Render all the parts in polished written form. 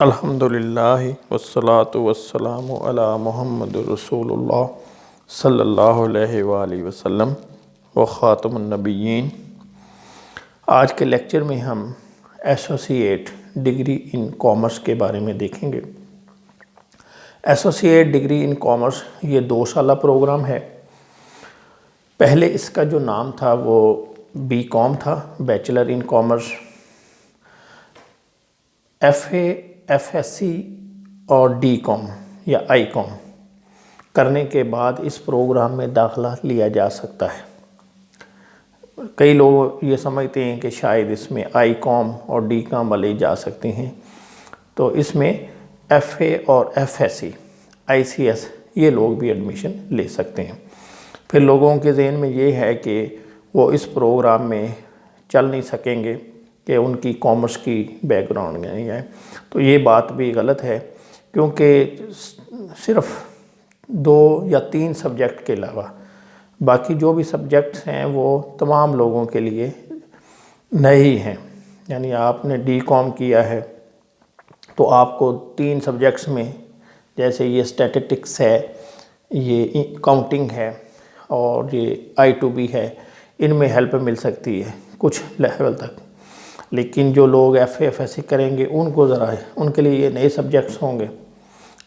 الحمدللہ والصلاة والسلام علی محمد رسول اللہ صلی اللہ علیہ وآلہ وسلم و خاتم النبیین۔ آج کے لیکچر میں ہم ایسوسیٹ ڈگری ان کامرس کے بارے میں دیکھیں گے۔ ایسوسیٹ ڈگری ان کامرس یہ 2 سالہ پروگرام ہے۔ پہلے اس کا جو نام تھا وہ بی کام تھا، bachelor in commerce. F A, F S C اور ڈی کام یا آئی کام کرنے کے بعد اس پروگرام میں داخلہ لیا جا سکتا ہے۔ کئی لوگ یہ سمجھتے ہیں کہ شاید اس میں آئی کام اور ڈی کام والے جا سکتے ہیں، تو اس میں ایف اے اور ایف ایس سی، آئی سی ایس یہ لوگ بھی ایڈمیشن لے سکتے ہیں۔ پھر لوگوں کے ذہن میں یہ ہے کہ وہ اس پروگرام میں چل نہیں سکیں گے کہ ان کی کامرس کی بیک گراؤنڈ نہیں ہے، تو یہ بات بھی غلط ہے، کیونکہ صرف 2 یا 3 سبجیکٹ کے علاوہ باقی جو بھی سبجیکٹس ہیں وہ تمام لوگوں کے لیے نئے ہی ہیں۔ یعنی آپ نے ڈی کام کیا ہے تو آپ کو 3 سبجیکٹس میں، جیسے یہ اسٹیٹسٹکس ہے، یہ کاؤنٹنگ ہے اور یہ آئی ٹو بی ہے، ان میں ہیلپ مل سکتی ہے کچھ لیول تک۔ لیکن جو لوگ F A F S C کریں گے ان کو ان کے لیے یہ نئے سبجیکٹس ہوں گے۔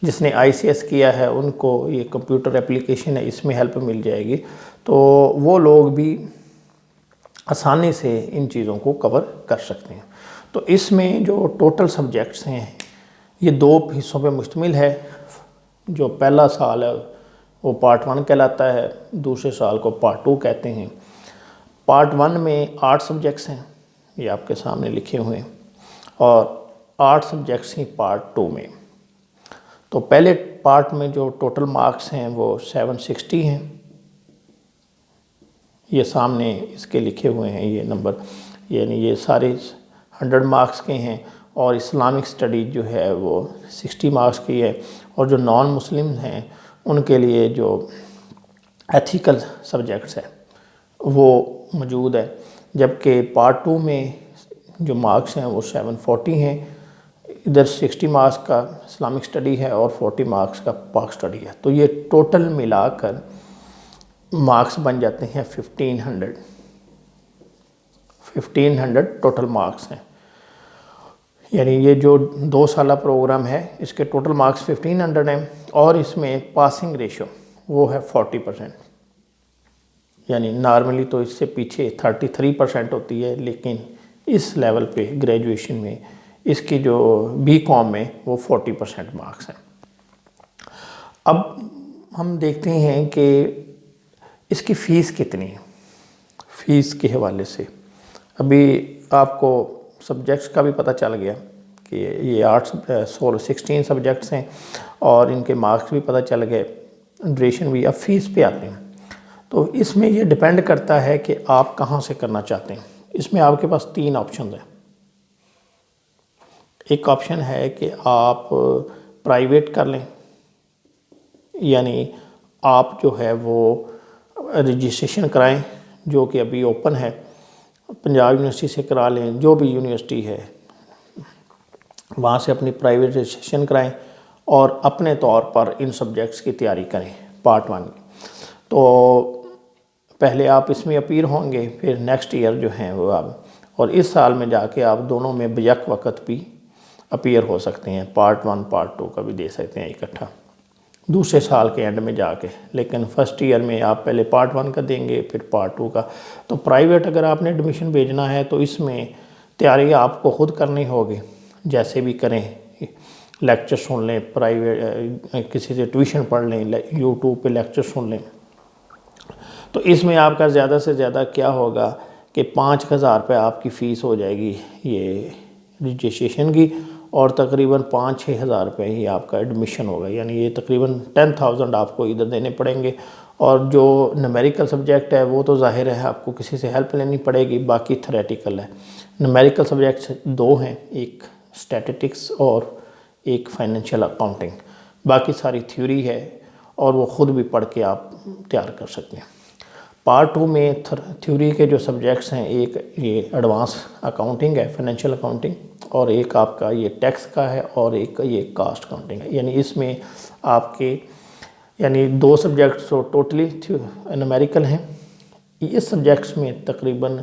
جس نے آئی سی ایس کیا ہے ان کو یہ کمپیوٹر اپلیکیشن ہے، اس میں ہیلپ مل جائے گی، تو وہ لوگ بھی آسانی سے ان چیزوں کو کور کر سکتے ہیں۔ تو اس میں جو ٹوٹل سبجیکٹس ہیں یہ 2 حصوں پہ مشتمل ہے۔ جو پہلا سال ہے وہ پارٹ 1 کہلاتا ہے، دوسرے سال کو پارٹ 2 کہتے ہیں۔ پارٹ 1 میں 8 سبجیکٹس ہیں، یہ آپ کے سامنے لکھے ہوئے ہیں، اور 8 سبجیکٹس ہیں پارٹ 2 میں۔ تو پہلے پارٹ میں جو ٹوٹل مارکس ہیں وہ 760 ہیں، یہ سامنے اس کے لکھے ہوئے ہیں یہ نمبر، یعنی یہ سارے 100 مارکس کے ہیں، اور اسلامک اسٹڈی جو ہے وہ 60 مارکس کی ہے، اور جو نان مسلم ہیں ان کے لیے جو ایتھیکل سبجیکٹس ہے وہ موجود ہے۔ جبکہ پارٹ 2 میں جو مارکس ہیں وہ 740 ہیں، ادھر 60 مارکس کا اسلامک اسٹڈی ہے اور 40 مارکس کا پاک اسٹڈی ہے، تو یہ ٹوٹل ملا کر مارکس بن جاتے ہیں 1500 ٹوٹل مارکس ہیں۔ یعنی یہ جو 2 سالہ پروگرام ہے اس کے ٹوٹل مارکس 1500 ہیں، اور اس میں پاسنگ ریشو وہ ہے 40%۔ یعنی نارملی تو اس سے پیچھے 33% ہوتی ہے، لیکن اس لیول پہ گریجویشن میں اس کی جو بی کام میں وہ 40% مارکس ہیں۔ اب ہم دیکھتے ہیں کہ اس کی فیس کتنی ہے۔ فیس کے حوالے سے ابھی آپ کو سبجیکٹس کا بھی پتہ چل گیا کہ یہ 16 سبجیکٹس ہیں، اور ان کے مارکس بھی پتہ چل گئے، ڈریشن بھی۔ اب فیس پہ آتے ہیں، تو اس میں یہ ڈیپینڈ کرتا ہے کہ آپ کہاں سے کرنا چاہتے ہیں۔ اس میں آپ کے پاس 3 آپشنز ہیں۔ ایک آپشن ہے کہ آپ پرائیویٹ کر لیں، یعنی آپ جو ہے وہ رجسٹریشن کرائیں، جو کہ ابھی اوپن ہے، پنجاب یونیورسٹی سے کرا لیں، جو بھی یونیورسٹی ہے وہاں سے اپنی پرائیویٹ رجسٹریشن کرائیں، اور اپنے طور پر ان سبجیکٹس کی تیاری کریں پارٹ 1 کی۔ تو پہلے آپ اس میں اپیئر ہوں گے، پھر نیکسٹ ایئر جو ہیں وہ آپ، اور اس سال میں جا کے آپ دونوں میں بیک وقت بھی اپیئر ہو سکتے ہیں، پارٹ 1 پارٹ 2 کا بھی دے سکتے ہیں اکٹھا دوسرے سال کے اینڈ میں جا کے۔ لیکن فرسٹ ایئر میں آپ پہلے پارٹ 1 کا دیں گے، پھر پارٹ 2 کا۔ تو پرائیویٹ اگر آپ نے ایڈمیشن بھیجنا ہے تو اس میں تیاری آپ کو خود کرنی ہوگی، جیسے بھی کریں، لیکچر سن لیں، پرائیویٹ کسی سے ٹیوشن پڑھ لیں، یوٹیوب پہ لیکچر سن لیں۔ تو اس میں آپ کا زیادہ سے زیادہ کیا ہوگا کہ 5000 روپے آپ کی فیس ہو جائے گی یہ رجسٹریشن کی، اور تقریباً 5-6 ہزار روپے ہی آپ کا ایڈمیشن ہوگا، یعنی یہ تقریباً 10,000 آپ کو ادھر دینے پڑیں گے۔ اور جو نومیریکل سبجیکٹ ہے وہ تو ظاہر ہے آپ کو کسی سے ہیلپ لینی پڑے گی، باقی تھیوریٹیکل ہے۔ نومیریکل سبجیکٹس 2 ہیں، ایک اسٹیٹسٹکس اور ایک فائنینشیل اکاؤنٹنگ، باقی ساری تھیوری ہے، اور وہ خود بھی پڑھ کے آپ تیار کر سکتے ہیں۔ پارٹ 2 میں تھیوری کے جو سبجیکٹس ہیں، ایک یہ ایڈوانس اکاؤنٹنگ ہے، فائنینشیل اکاؤنٹنگ، اور ایک آپ کا یہ ٹیکس کا ہے، اور ایک یہ کاسٹ اکاؤنٹنگ ہے. یعنی اس میں آپ کے 2 سبجیکٹس تو ٹوٹلی نومیریکل ہیں. اس سبجیکٹس میں تقریباً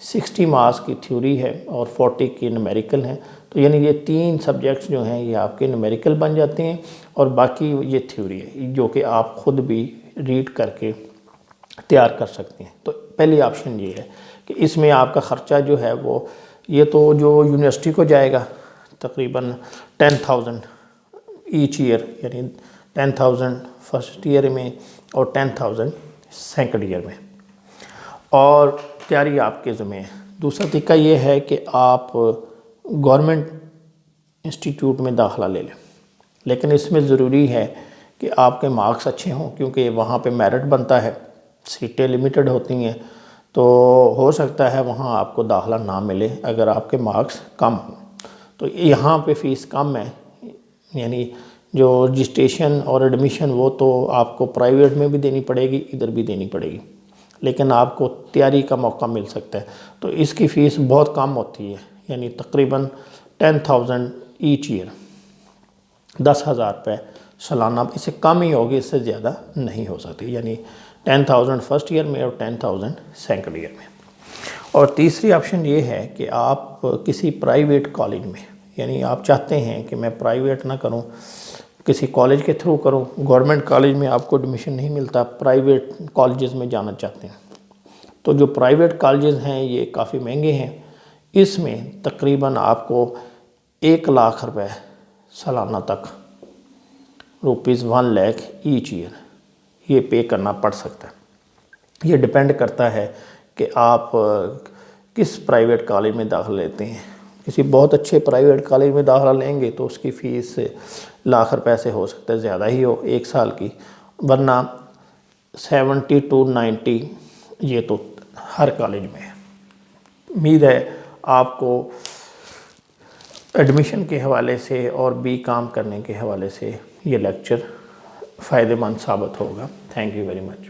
60 مارکس کی تھیوری ہے اور 40 کی نومیریکل ہیں. تو یعنی یہ 3 سبجیکٹس جو ہیں یہ آپ کے نومیریکل بن جاتے ہیں، اور باقی یہ تھیوری ہے جو کہ آپ خود بھی ریڈ کر کے تیار کر سکتے ہیں. تو پہلی آپشن یہ ہے کہ اس میں آپ کا خرچہ جو ہے وہ یہ تو جو یونیورسٹی کو جائے گا تقریباً 10,000 ایچ ایئر، یعنی 10,000 فرسٹ ایئر میں اور 10,000 سیکنڈ ایئر میں، اور تیاری آپ کے ذمہ ہے. دوسرا طریقہ یہ ہے کہ آپ گورنمنٹ انسٹیٹیوٹ میں داخلہ لے لیں، لیکن اس میں ضروری ہے کہ آپ کے مارکس اچھے ہوں، کیونکہ وہاں پہ میرٹ بنتا ہے، سیٹیں لمیٹڈ ہوتی ہیں، تو ہو سکتا ہے وہاں آپ کو داخلہ نہ ملے اگر آپ کے مارکس کم ہوں. تو یہاں پہ فیس کم ہے، یعنی جو رجسٹریشن اور ایڈمیشن وہ تو آپ کو پرائیویٹ میں بھی دینی پڑے گی، ادھر بھی دینی پڑے گی، لیکن آپ کو تیاری کا موقع مل سکتا ہے. تو اس کی فیس بہت کم ہوتی ہے، یعنی تقریباً 10,000 ایچ ایئر، 10,000 روپے سالانہ، اس سے کم ہی ہوگی، اس سے زیادہ نہیں ہو سکتی. یعنی 10,000 فرسٹ ایئر میں اور 10,000 سیکنڈ ایئر میں. اور تیسری آپشن یہ ہے کہ آپ کسی پرائیویٹ کالج میں، یعنی آپ چاہتے ہیں کہ میں پرائیویٹ نہ کروں، کسی کالج کے تھرو کروں، گورنمنٹ کالج میں آپ کو ایڈمیشن نہیں ملتا، پرائیویٹ کالجز میں جانا چاہتے ہیں. تو جو پرائیویٹ کالجز ہیں یہ کافی مہنگے ہیں. اس میں تقریباً آپ کو 1,00,000 روپے سالانہ تک، ₹1,00,000 ایچ ایئر، یہ پے کرنا پڑ سکتا ہے. یہ ڈیپینڈ کرتا ہے کہ آپ کس پرائیویٹ کالج میں داخلہ لیتے ہیں. کسی بہت اچھے پرائیویٹ کالج میں داخلہ لیں گے تو اس کی فیس لاکھ روپے سے ہو سکتا ہے زیادہ ہی ہو 1 سال کی، ورنہ 70 to 90 یہ تو ہر کالج میں ہے. امید ہے آپ کو ایڈمیشن کے حوالے سے اور بھی کام کرنے کے حوالے سے یہ لیکچر فائدہ مند ثابت ہوگا. Thank you very much.